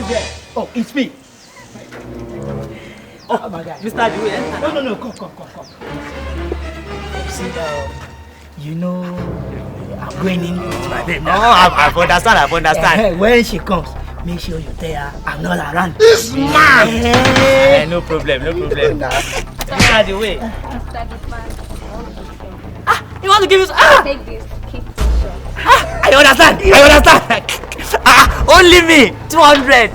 there? Oh, it's me. Oh my God. Mr. Dewey. No. Come. See, you know, I'm going in with my babe now. Oh, I understand. When she comes, make sure you tell her I'm not around. This man! No problem. Mr. Dewey. You want to give us? Take this. Keep this short. I understand. Only me 200.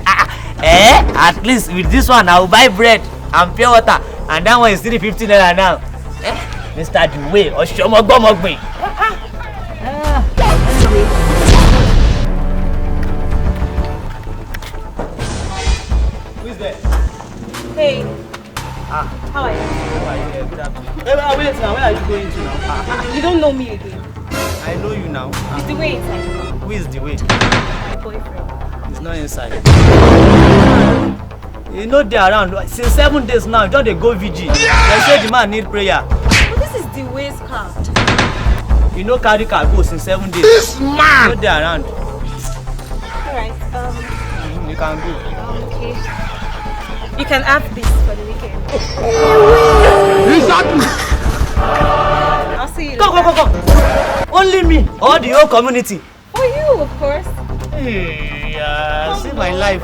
At least with this one I will buy bread and pure water, and that one is 350 naira now. Mr. Dewey, Oshomogbomogbin. Who is there? Hey. How are you? Good afternoon. Wait now. Where are you going to now? You don't know me again. I know you now. It's the way inside. Who is the way? My boyfriend. He's not inside. You know they around. Since 7 days now, don't they go VG? They say the man need prayer. But this is the way's car. You know carry car go since 7 days. This man! You know they around. Alright, You can go. okay. You can have this for the weekend. I'll see you later. Go. Only me or the whole community. For you, of course. Hey, see my life.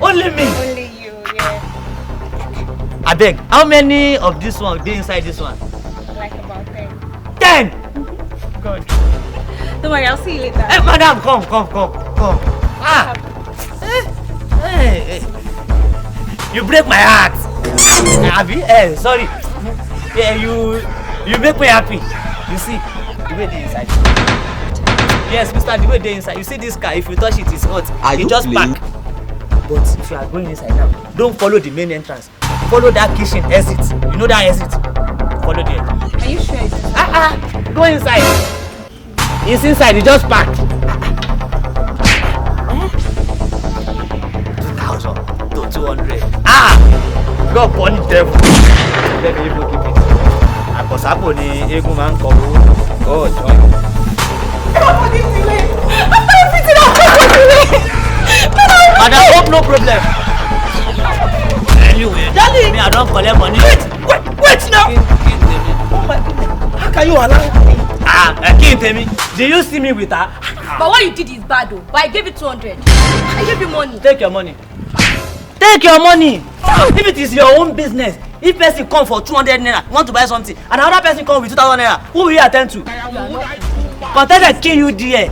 Only me. Only you, yeah. I beg. How many of this one dey inside this one? Like about 10. 10. God. Don't worry, I'll see you later. Hey, madam, come. Hey. You break my heart. Abi? Sorry. Yeah, you make me happy. You see, the way they inside. Yes, Mr. The way they inside. You see this car, if you touch it, it's hot. You just park. But if you are going inside now, don't follow the main entrance. Follow that kitchen exit. You know that exit? Follow there. Are you sure it's inside? Go inside. It's inside, you just park. 2,000 to 200. God punish devil. Let me even keep it. Àkọsápò ni eégún máa ń kọ owó. God join. Madam, hope no problem. Anyway, me I don't collect money. Wait now. Oh my goodness. How can you allow me? Tell me. Do you see me with her? But what you did is bad though. But I gave you 200. I gave you money. Take your money. Take your money. If it is your own business, if person come for 200 naira, want to buy something, and another person come with 2,000 naira, who will you attend to? Content kill you there.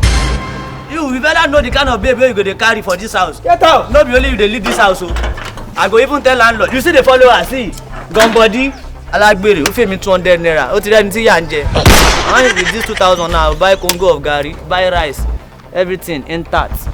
You better know the kind of baby you go to carry for this house. Get out. Not be only you dey leave this house. I go even tell landlord. You see the follower, see. Gumbody, alagbere, who pay me 200 naira. O ti rẹ ni ti ya nje. I with this 2,000 now, buy Congo of garri, buy rice, everything intact.